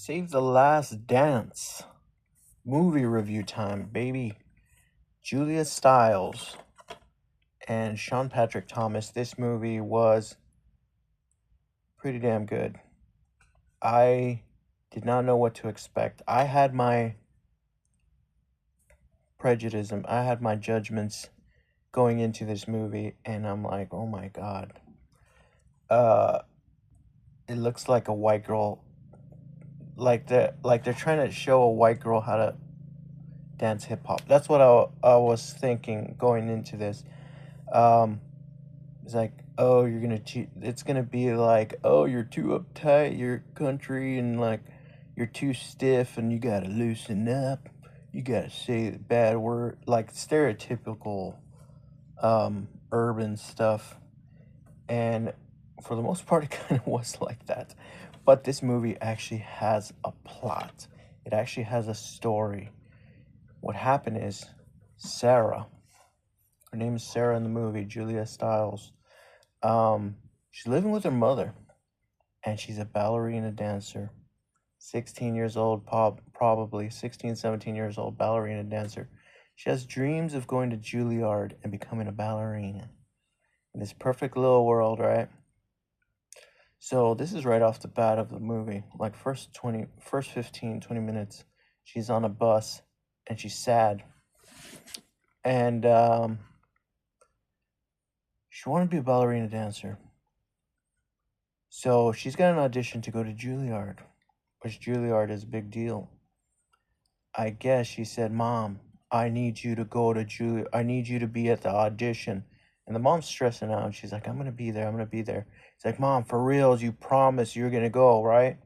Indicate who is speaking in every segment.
Speaker 1: Save the Last Dance. Movie review time, baby. Julia Stiles and Sean Patrick Thomas. This movie was pretty damn good. I did not know what to expect. I had my prejudice, I had my judgments going into this movie, and I'm like, oh my god. Uh, it looks like a white girl, like they're trying to show a white girl how to dance hip hop. That's what I was thinking going into this. Um, it's like, oh, you're gonna cheat. It's gonna be like, oh, you're too uptight, you're country, and like, you're too stiff, and you gotta loosen up. You gotta say the bad word, like stereotypical, urban stuff. And for the most part, it kind of was like that. But this movie actually has a plot. It actually has a story. What happened is Sarah, her name is Sarah in the movie, Julia Stiles. She's living with her mother, and she's a ballerina dancer. 16 years old, probably 16, 17 years old, ballerina dancer. She has dreams of going to Juilliard and becoming a ballerina in this perfect little world, right? So this is right off the bat of the movie. Like first 15, 20 minutes, she's on a bus and she's sad. And she wanted to be a ballerina dancer. So she's got an audition to go to Juilliard, which Juilliard is a big deal. I guess she said, Mom, I need you to go to Juilliard. I need you to be at the audition. And the mom's stressing out. And she's like, I'm going to be there. I'm going to be there. It's like, Mom, for reals, you promise you're going to go, right?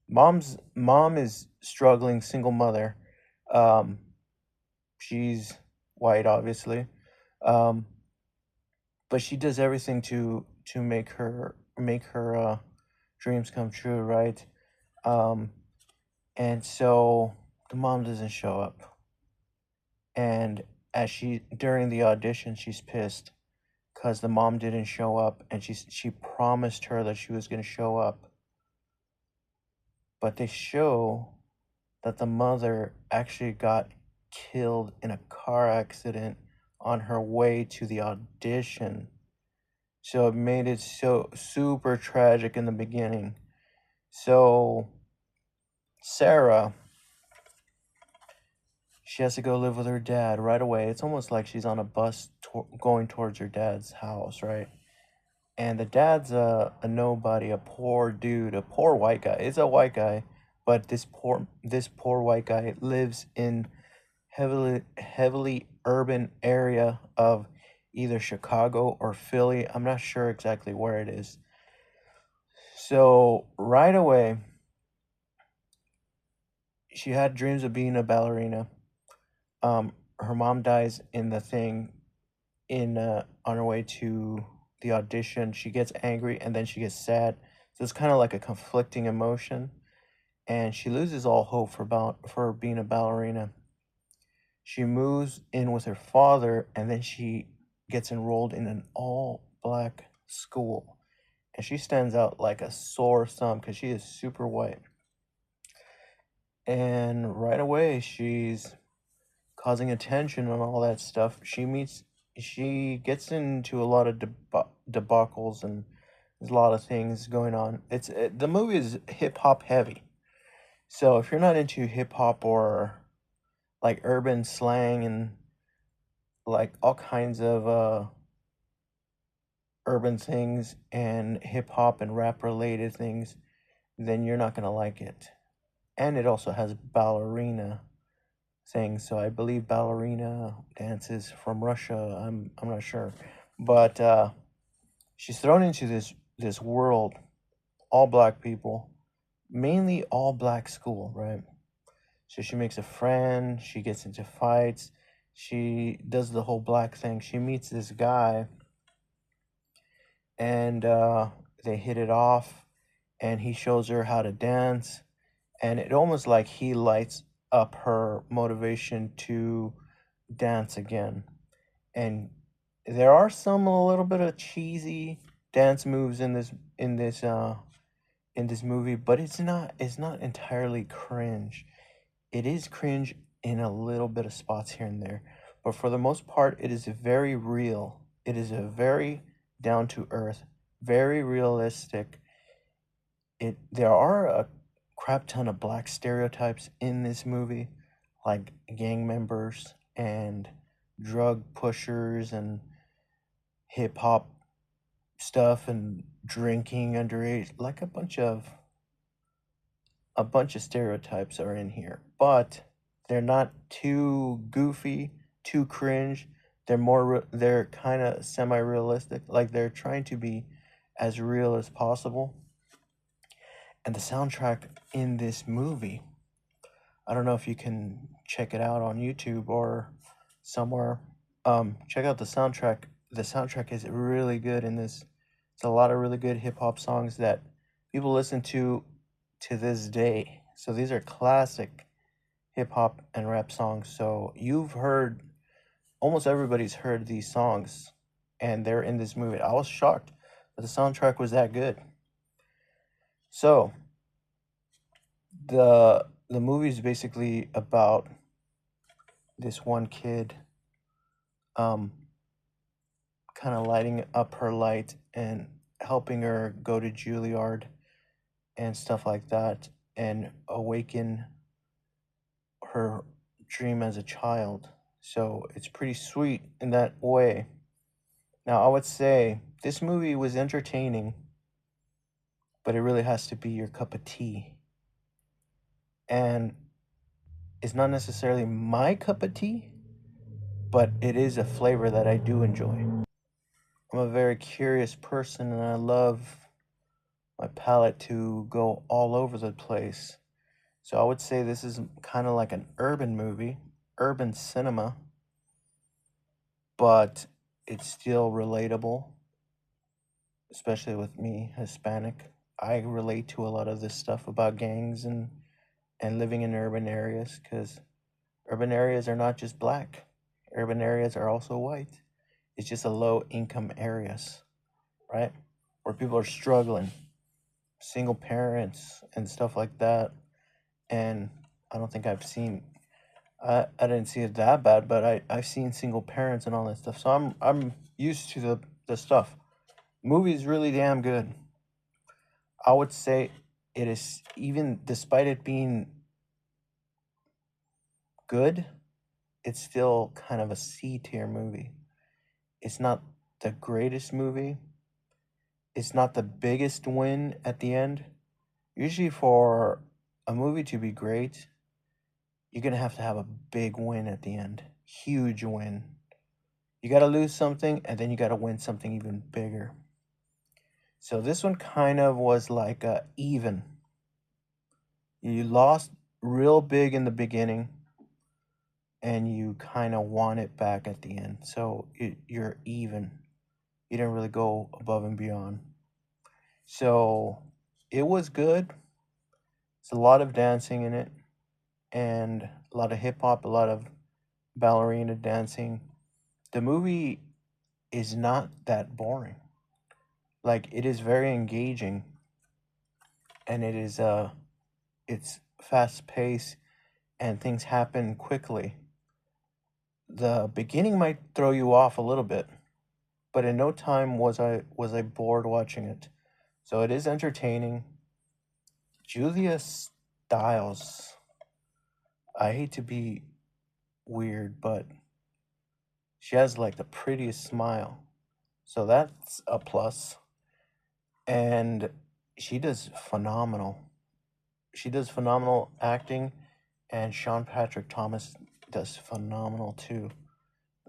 Speaker 1: Mom is struggling, single mother. Um, she's white, obviously. Um, but she does everything to make her dreams come true, right? Um, and so the mom doesn't show up, and as she during the audition, she's pissed because the mom didn't show up, and she promised her that she was going to show up, but they show that the mother actually got killed in a car accident on her way to the audition. So it made it so super tragic in the beginning. So Sarah, she has to go live with her dad right away. It's almost like she's on a bus going towards her dad's house, right? And the dad's a nobody, a poor dude, a poor white guy. It's a white guy, but this poor white guy lives in heavily urban area of either Chicago or Philly. I'm not sure exactly where it is. So right away, she had dreams of being a ballerina. Her mom dies in the thing in on her way to the audition. She gets angry and then she gets sad. So it's kind of like a conflicting emotion, and she loses all hope for being a ballerina. She moves in with her father, and then she gets enrolled in an all black school. And she stands out like a sore thumb because she is super white. And right away, she's causing attention and all that stuff. She gets into a lot of debacles, and there's a lot of things going on. The movie is hip hop heavy. So if you're not into hip hop or like urban slang and like all kinds of urban things and hip hop and rap related things, then you're not gonna like it. And it also has ballerina things. So I believe ballerina dances from Russia. I'm not sure, but she's thrown into this world, all black people, mainly all black school, right? So she makes a friend. She gets into fights. She does the whole black thing. She meets this guy, and they hit it off, and he shows her how to dance, and it almost like he lights up her motivation to dance again. And there are some a little bit of cheesy dance moves in in this movie, but it's not entirely cringe. It is cringe in a little bit of spots here and there, but for the most part, it is very real. It is a very down to earth, very realistic. There are a crap ton of black stereotypes in this movie, like gang members and drug pushers and hip hop stuff and drinking underage, like a bunch of stereotypes are in here, but they're not too goofy, too cringe. They're kind of semi-realistic, like they're trying to be as real as possible. And the soundtrack in this movie, I don't know if you can check it out on YouTube or somewhere. Check out the soundtrack. The soundtrack is really good in this. It's a lot of really good hip hop songs that people listen to this day. So these are classic hip hop and rap songs. So you've heard, almost everybody's heard these songs, and they're in this movie. I was shocked that the soundtrack was that good. So the movie is basically about this one kid, um, kind of lighting up her light and helping her go to Juilliard and stuff like that, and awaken her dream as a child. So it's pretty sweet in that way. Now, I would say this movie was entertaining, but it really has to be your cup of tea. And it's not necessarily my cup of tea, but it is a flavor that I do enjoy. I'm a very curious person and I love my palate to go all over the place. So I would say this is kind of like an urban movie, urban cinema, but it's still relatable, especially with me, Hispanic. I relate to a lot of this stuff about gangs and living in urban areas, because urban areas are not just black. Urban areas are also white. It's just a low income areas, right? Where people are struggling, single parents and stuff like that. And I don't think I didn't see it that bad, but I've seen single parents and all that stuff. So I'm used to the stuff. Movie is really damn good. I would say it is, even despite it being good, it's still kind of a C tier movie. It's not the greatest movie. It's not the biggest win at the end. Usually, for a movie to be great, you're gonna have to have a big win at the end. Huge win. You gotta lose something and then you gotta win something even bigger. So this one kind of was like a even. You lost real big in the beginning and you kind of won it back at the end. So you're even. You didn't really go above and beyond. So it was good. It's a lot of dancing in it and a lot of hip hop, a lot of ballerina dancing. The movie is not that boring. Like, it is very engaging, and it's fast paced and things happen quickly. The beginning might throw you off a little bit, but in no time was I bored watching it. So it is entertaining. Julia Stiles. I hate to be weird, but she has like the prettiest smile. So that's a plus. And she does phenomenal. She does phenomenal acting, and Sean Patrick Thomas does phenomenal too.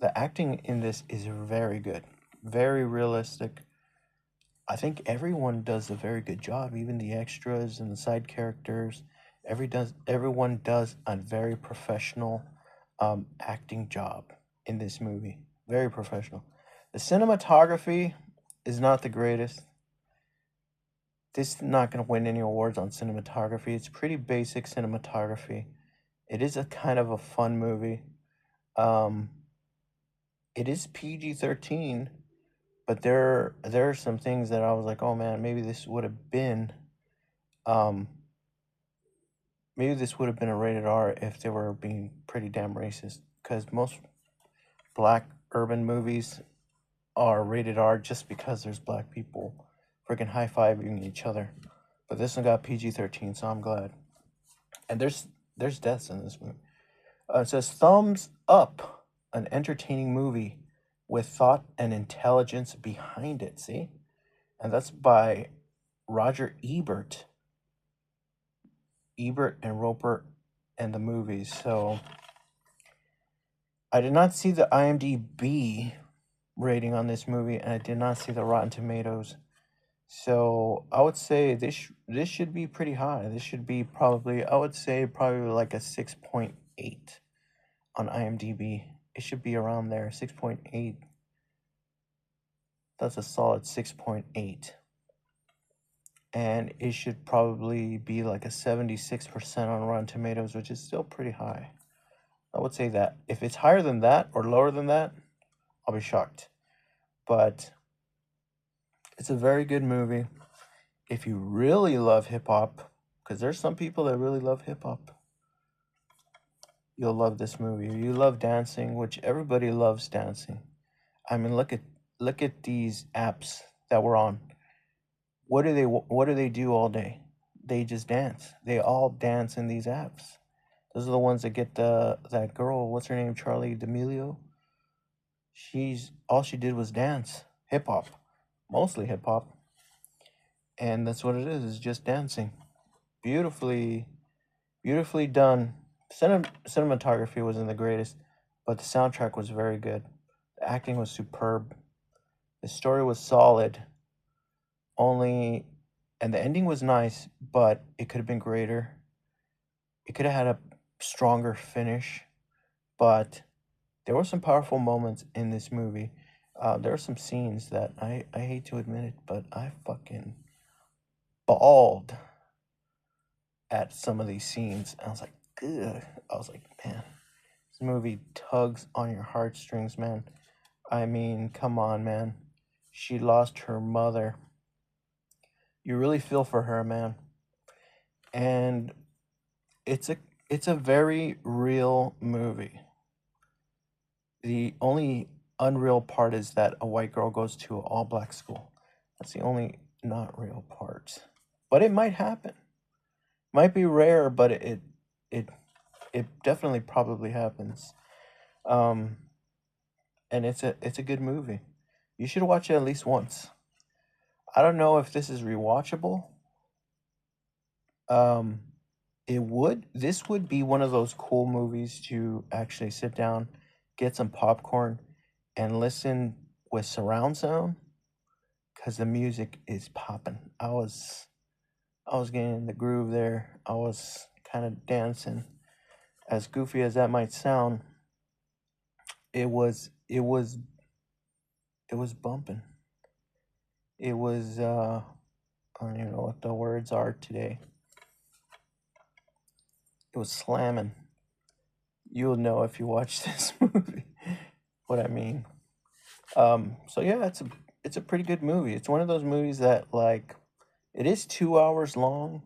Speaker 1: The acting in this is very good, very realistic. I think everyone does a very good job, even the extras and the side characters. Everyone does a very professional acting job in this movie. Very professional. The cinematography is not the greatest. This is not going to win any awards on cinematography. It's pretty basic cinematography. It is a kind of a fun movie. Um, it is PG-13, but there are some things that I was like, oh man, maybe this would have been Um, maybe this would have been a rated R if they were being pretty damn racist. Because most black urban movies are rated R just because there's black people freaking high fiving each other. But this one got PG-13, so I'm glad. And there's deaths in this movie. It says thumbs up, an entertaining movie with thought and intelligence behind it. See, and that's by Roger Ebert. Ebert and Roper and the movies. So I did not see the IMDb rating on this movie, and I did not see the Rotten Tomatoes. So I would say this should be pretty high. This should be probably, I would say probably like a 6.8 on IMDb. It should be around there, 6.8. That's a solid 6.8. And it should probably be like a 76% on Rotten Tomatoes, which is still pretty high. I would say that. If it's higher than that or lower than that, I'll be shocked. But it's a very good movie. If you really love hip hop, because there's some people that really love hip hop, you'll love this movie. You love dancing, which everybody loves dancing. I mean, look at these apps that we're on. What do they do all day? They just dance. They all dance in these apps. Those are the ones that get that girl, what's her name, Charlie D'Amelio. She's all she did was dance, hip hop, mostly hip hop, and that's what it is just dancing. Beautifully, beautifully done. Cinematography wasn't the greatest, but the soundtrack was very good. The acting was superb. The story was solid. Only, and the ending was nice, but it could have been greater. It could have had a stronger finish, but there were some powerful moments in this movie. There are some scenes that I hate to admit it, but I fucking bawled at some of these scenes. I was like, ugh. I was like, man, this movie tugs on your heartstrings, man. I mean, come on, man. She lost her mother. You really feel for her, man. And it's a it's a very real movie. The only unreal part is that a white girl goes to an all black school. That's the only not real part. But it might happen. Might be rare, but it it definitely probably happens. Um and it's a good movie. You should watch it at least once. I don't know if this is rewatchable. Um this would be one of those cool movies to actually sit down, get some popcorn and listen with surround sound because the music is popping. I was getting in the groove there. I was kind of dancing. As goofy as that might sound, it was it was it was bumping. It was I don't even know what the words are today. It was slamming. You'll know if you watch this movie what I mean. So yeah, it's a pretty good movie. It's one of those movies that like it is 2 hours long,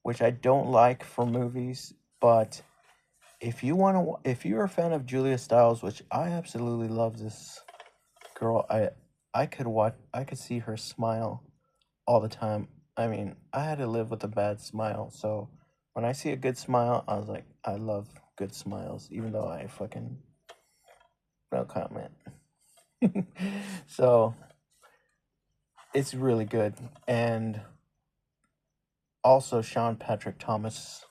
Speaker 1: which I don't like for movies, but if you're a fan of Julia Stiles, which I absolutely love this girl, I could see her smile all the time. I mean, I had to live with a bad smile, so when I see a good smile, I was like, I love good smiles, even though I fucking no comment. So it's really good, and also Sean Patrick Thomas.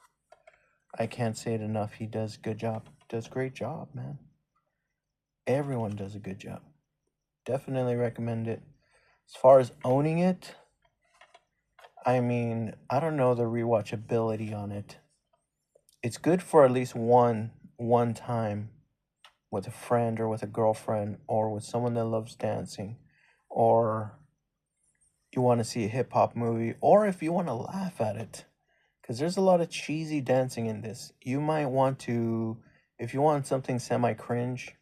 Speaker 1: I can't say it enough. He does good job. Does great job, man. Everyone does a good job. Definitely recommend it. As far as owning it, I mean, I don't know the rewatchability on it. It's good for at least one time with a friend or with a girlfriend or with someone that loves dancing or you want to see a hip hop movie or if you want to laugh at it because there's a lot of cheesy dancing in this. You might want to if you want something semi cringe,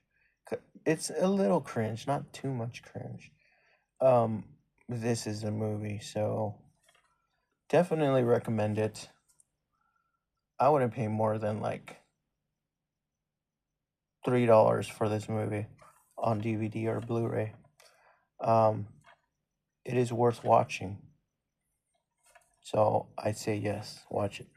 Speaker 1: it's a little cringe, not too much cringe. Um this is a movie, so Definitely recommend it. I wouldn't pay more than like $3 for this movie on DVD or Blu-ray. Um, it is worth watching. So I'd say yes, watch it.